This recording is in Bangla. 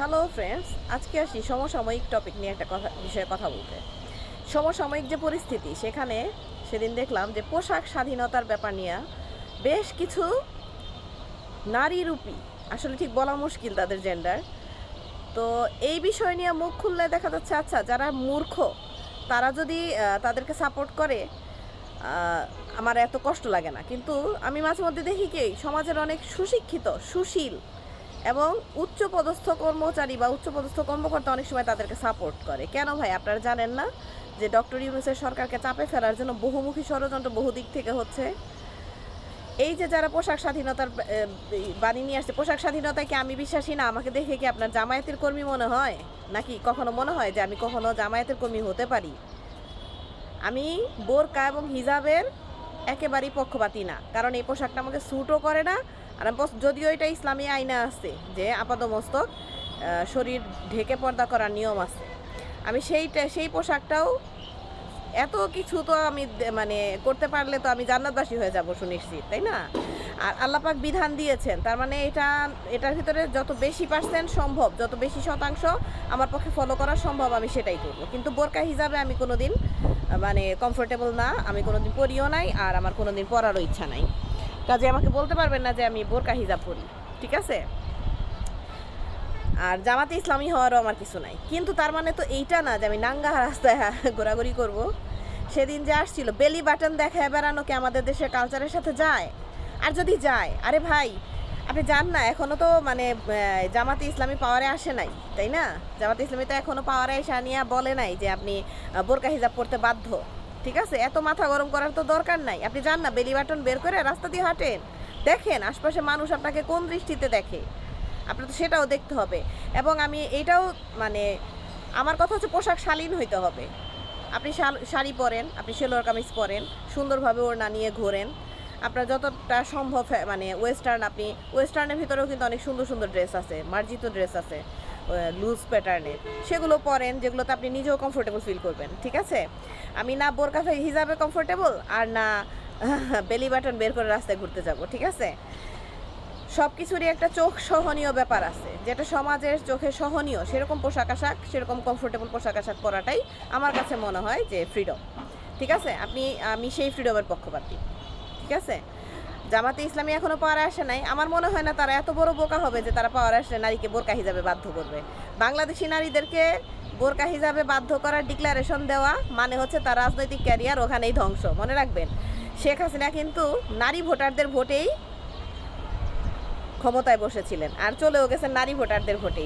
হ্যালো ফ্রেন্ডস, আজকে আসি সমসাময়িক টপিক নিয়ে একটা বিষয়ে কথা বলতে। সমসাময়িক যে পরিস্থিতি, সেখানে সেদিন দেখলাম যে পোশাক স্বাধীনতার ব্যাপার নিয়ে বেশ কিছু নারীরূপী, আসলে ঠিক বলা মুশকিল তাদের জেন্ডার, তো এই বিষয় নিয়ে মুখ খুললে দেখা যাচ্ছে আচ্ছা যারা মূর্খ তারা যদি তাদেরকে সাপোর্ট করে আমার এত কষ্ট লাগে না। কিন্তু আমি মাঝে মধ্যে দেখি কি সমাজের অনেক সুশিক্ষিত, সুশীল এবং উচ্চপদস্থ কর্মচারী বা উচ্চপদস্থ কর্মকর্তা অনেক সময় তাদেরকে সাপোর্ট করে। কেন ভাই, আপনারা জানেন না যে ডক্টর ইউনূসের সরকারকে চাপে ফেলার জন্য বহুমুখী ষড়যন্ত্র বহু দিক থেকে হচ্ছে? এই যে যারা পোশাক স্বাধীনতার বাণী নিয়ে আসছে, পোশাক স্বাধীনতায় কি আমি বিশ্বাসী না? আমাকে দেখে কি আপনার জামায়াতের কর্মী মনে হয়? নাকি কখনো মনে হয় যে আমি কখনো জামায়াতের কর্মী হতে পারি? আমি বোরকা এবং হিজাবের একেবারেই পক্ষপাতী না, কারণ এই পোশাকটা আমাকে স্যুটও করে না। আর যদিও এটা ইসলামী আইনে আছে যে আপাদমস্তক শরীর ঢেকে পর্দা করার নিয়ম আছে, আমি সেই পোশাকটাও এত কিছু তো আমি মানে করতে পারলে তো আমি জান্নাতবাসী হয়ে যাব সুনিশ্চিত, তাই না? আর আল্লাপাক বিধান দিয়েছেন, তার মানে এটার ভিতরে যত বেশি পার্সেন্ট সম্ভব, যত বেশি শতাংশ আমার পক্ষে ফলো করা সম্ভব আমি সেটাই করব। কিন্তু বোরকা হিজাবে আমি কোনো দিন মানে কমফোর্টেবল না, আমি কোনো দিন পরিও নাই, আর আমার কোনো দিন পরারও ইচ্ছা নাই। কাজে আমাকে বলতে পারবেন না যে আমি বোরকা হিজাব পরি, ঠিক আছে? আর জামাতে ইসলামী হওয়ারও আমার কিছু নাই। কিন্তু তার মানে তো এইটা না যে আমি নাঙ্গা রাস্তায় ঘোরাঘুরি করব। সেদিন যে আসছিল বেলি বাটন দেখায় বেড়ানো কি আমাদের দেশের কালচারের সাথে যায়? আর যদি যায়, আরে ভাই আপনি জান না, এখনও তো মানে জামাতে ইসলামী পাওয়ারে আসে নাই, তাই না? জামাতে ইসলামী তো এখনও পাওয়ারে এসে নিয়ে বলে নাই যে আপনি বোরকা হিজাব পড়তে বাধ্য, ঠিক আছে? এত মাথা গরম করার তো দরকার নাই। আপনি জান না, বেলি বাটন বের করে রাস্তা দিয়ে হাঁটেন, দেখেন আশপাশে মানুষ আপনাকে কোন দৃষ্টিতে দেখে, আপনার তো সেটাও দেখতে হবে। এবং আমি এইটাও মানে আমার কথা হচ্ছে পোশাক শালীন হইতে হবে। আপনি শাড়ি পরেন, আপনি সেলোয়ার কামিজ পরেন, সুন্দরভাবে ওড়না নিয়ে ঘোরেন, আপনার যতটা সম্ভব মানে আপনি ওয়েস্টার্নের ভিতরেও কিন্তু অনেক সুন্দর সুন্দর ড্রেস আছে, মার্জিত ড্রেস আছে লুজ প্যাটার্নের, সেগুলো পরেন যেগুলোতে আপনি নিজেও কমফোর্টেবল ফিল করবেন, ঠিক আছে? আমি না বোরকা হিজাবে কমফোর্টেবল, আর না বেলি বাটন বের করে রাস্তায় ঘুরতে যাব, ঠিক আছে? সব কিছুরই একটা চোখ সহনীয় ব্যাপার আছে, যেটা সমাজের চোখে সহনীয় সেরকম পোশাক আশাক, সেরকম কমফোর্টেবল পোশাক আশাক পরাটাই আমার কাছে মনে হয় যে ফ্রিডম, ঠিক আছে? আমি সেই ফ্রিডমের পক্ষপাতী, ঠিক আছে? জামাতে ইসলামী এখনও পাওয়ারে আসে নাই, আমার মনে হয় না তারা এত বড় বোকা হবে যে তারা পাওয়ারে আসলে নারীকে বোরকা হিজাবে বাধ্য করবে। বাংলাদেশি নারীদেরকে বোরকা হিজাবে বাধ্য করার ডিক্লারেশন দেওয়া মানে হচ্ছে তার রাজনৈতিক ক্যারিয়ার ওখানেই ধ্বংস। মনে রাখবেন, শেখ হাসিনা কিন্তু নারী ভোটারদের ভোটেই ক্ষমতায় বসেছিলেন, আর চলেও গেছেন নারী ভোটারদের ভোটেই।